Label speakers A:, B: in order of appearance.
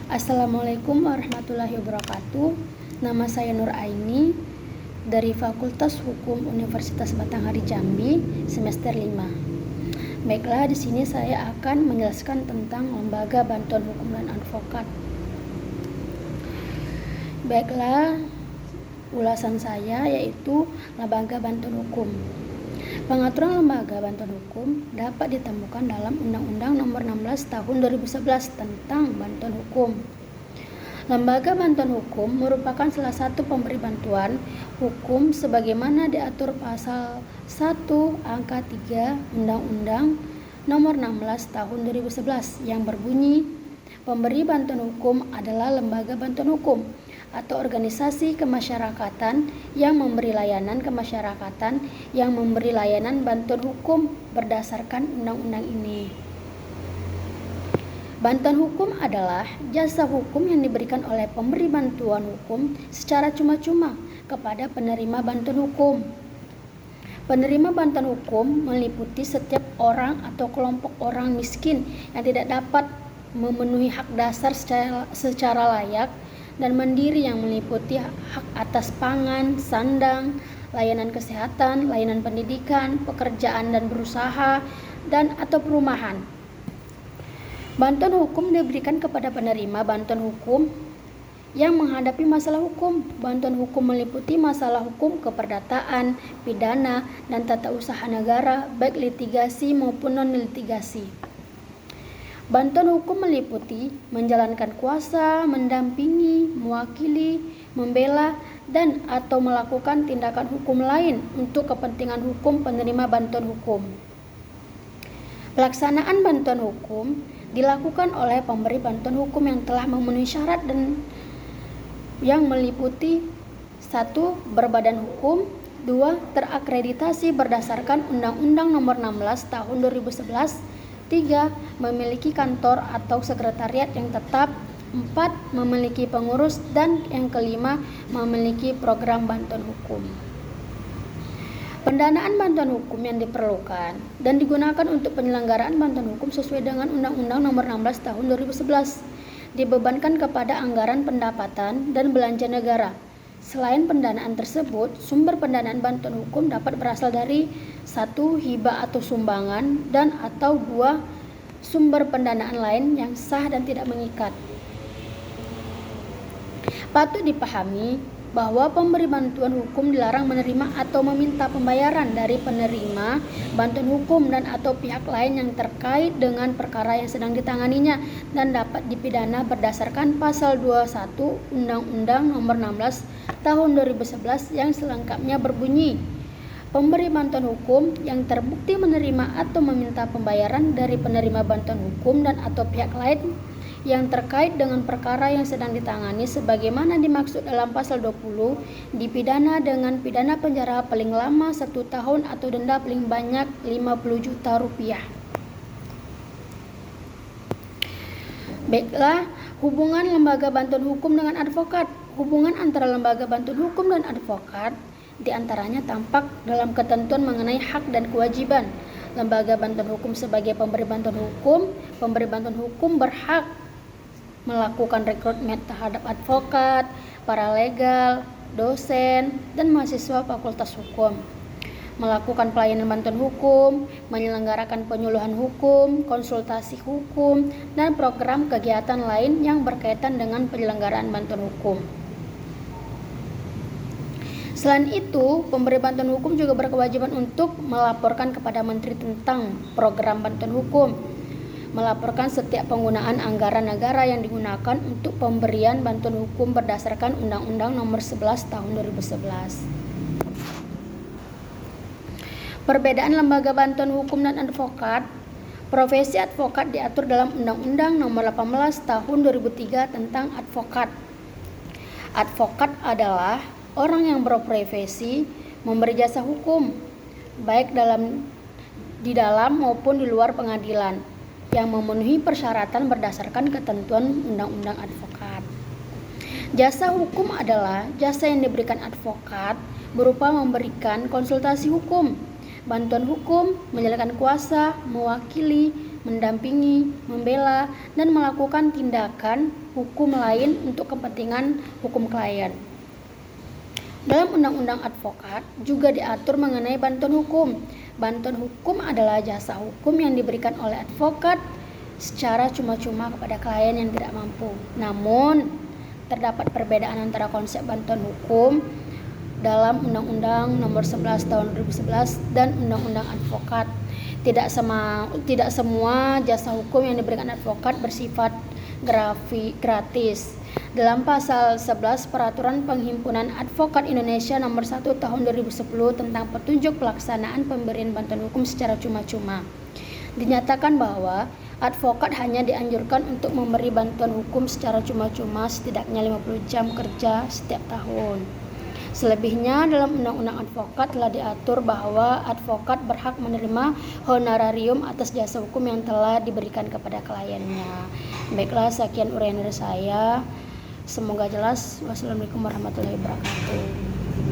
A: Assalamualaikum warahmatullahi wabarakatuh. Nama saya Nur Aini dari Fakultas Hukum Universitas Batanghari Jambi, semester 5. Baiklah, di sini saya akan menjelaskan tentang Lembaga Bantuan Hukum dan Advokat. Baiklah, ulasan saya yaitu Lembaga Bantuan Hukum. Pengaturan lembaga bantuan hukum dapat ditemukan dalam Undang-Undang Nomor 16 Tahun 2011 tentang bantuan hukum. Lembaga bantuan hukum merupakan salah satu pemberi bantuan hukum sebagaimana diatur pasal 1 angka 3 Undang-Undang Nomor 16 Tahun 2011 yang berbunyi, pemberi bantuan hukum adalah lembaga bantuan hukum atau organisasi kemasyarakatan yang memberi layanan kemasyarakatan yang memberi layanan bantuan hukum berdasarkan undang-undang ini. Bantuan hukum adalah jasa hukum yang diberikan oleh pemberi bantuan hukum secara cuma-cuma kepada penerima bantuan hukum. Penerima bantuan hukum meliputi setiap orang atau kelompok orang miskin yang tidak dapat memenuhi hak dasar secara layak dan mandiri yang meliputi hak atas pangan, sandang, layanan kesehatan, layanan pendidikan, pekerjaan dan berusaha, dan atau perumahan. Bantuan hukum diberikan kepada penerima bantuan hukum yang menghadapi masalah hukum. Bantuan hukum meliputi masalah hukum keperdataan, pidana, dan tata usaha negara, baik litigasi maupun non-litigasi. Bantuan hukum meliputi menjalankan kuasa, mendampingi, mewakili, membela, dan atau melakukan tindakan hukum lain untuk kepentingan hukum penerima bantuan hukum. Pelaksanaan bantuan hukum dilakukan oleh pemberi bantuan hukum yang telah memenuhi syarat dan yang meliputi 1. Berbadan hukum, 2. Terakreditasi berdasarkan Undang-Undang Nomor 16 Tahun 2011, 3. Memiliki kantor atau sekretariat yang tetap, 4. Memiliki pengurus, dan yang kelima, memiliki program bantuan hukum. Pendanaan bantuan hukum yang diperlukan dan digunakan untuk penyelenggaraan bantuan hukum sesuai dengan Undang-Undang Nomor 16 Tahun 2011 dibebankan kepada anggaran pendapatan dan belanja negara. Selain pendanaan tersebut, sumber pendanaan bantuan hukum dapat berasal dari 1. Hibah atau sumbangan, dan atau 2. Sumber pendanaan lain yang sah dan tidak mengikat. Patut dipahami bahwa pemberi bantuan hukum dilarang menerima atau meminta pembayaran dari penerima bantuan hukum dan atau pihak lain yang terkait dengan perkara yang sedang ditanganinya dan dapat dipidana berdasarkan pasal 21 Undang-Undang Nomor 16 Tahun 2011 yang selengkapnya berbunyi, pemberi bantuan hukum yang terbukti menerima atau meminta pembayaran dari penerima bantuan hukum dan atau pihak lain yang terkait dengan perkara yang sedang ditangani sebagaimana dimaksud dalam pasal 20 dipidana dengan pidana penjara paling lama 1 tahun atau denda paling banyak 50 juta rupiah. Baiklah, hubungan lembaga bantuan hukum dengan advokat. Hubungan antara lembaga bantuan hukum dan advokat diantaranya tampak dalam ketentuan mengenai hak dan kewajiban. Lembaga bantuan hukum sebagai pemberi bantuan hukum berhak melakukan rekrutmen terhadap advokat, paralegal, dosen, dan mahasiswa fakultas hukum, melakukan pelayanan bantuan hukum, menyelenggarakan penyuluhan hukum, konsultasi hukum, dan program kegiatan lain yang berkaitan dengan penyelenggaraan bantuan hukum. Selain itu, pemberi bantuan hukum juga berkewajiban untuk melaporkan kepada Menteri tentang program bantuan hukum, melaporkan setiap penggunaan anggaran negara yang digunakan untuk pemberian bantuan hukum berdasarkan Undang-Undang Nomor 11 Tahun 2011. Perbedaan lembaga bantuan hukum dan advokat. Profesi advokat diatur dalam Undang-Undang Nomor 18 Tahun 2003 tentang advokat. Advokat adalah orang yang berprofesi memberi jasa hukum, baik di dalam maupun di luar pengadilan, yang memenuhi persyaratan berdasarkan ketentuan Undang-Undang Advokat. Jasa hukum adalah jasa yang diberikan advokat berupa memberikan konsultasi hukum, bantuan hukum, menjalankan kuasa, mewakili, mendampingi, membela, dan melakukan tindakan hukum lain untuk kepentingan hukum klien. Dalam Undang-Undang Advokat juga diatur mengenai bantuan hukum. Bantuan hukum adalah jasa hukum yang diberikan oleh advokat secara cuma-cuma kepada klien yang tidak mampu. Namun, terdapat perbedaan antara konsep bantuan hukum dalam Undang-Undang Nomor 11 Tahun 2011 dan Undang-Undang Advokat. Tidak semua jasa hukum yang diberikan advokat bersifat gratis. Dalam pasal 11 Peraturan Penghimpunan Advokat Indonesia Nomor 1 Tahun 2010 tentang petunjuk pelaksanaan pemberian bantuan hukum secara cuma-cuma, dinyatakan bahwa advokat hanya dianjurkan untuk memberi bantuan hukum secara cuma-cuma setidaknya 50 jam kerja setiap tahun. Selebihnya dalam Undang-Undang Advokat telah diatur bahwa advokat berhak menerima honorarium atas jasa hukum yang telah diberikan kepada kliennya. Baiklah, sekian uraian dari saya. Semoga jelas. Wassalamualaikum warahmatullahi wabarakatuh.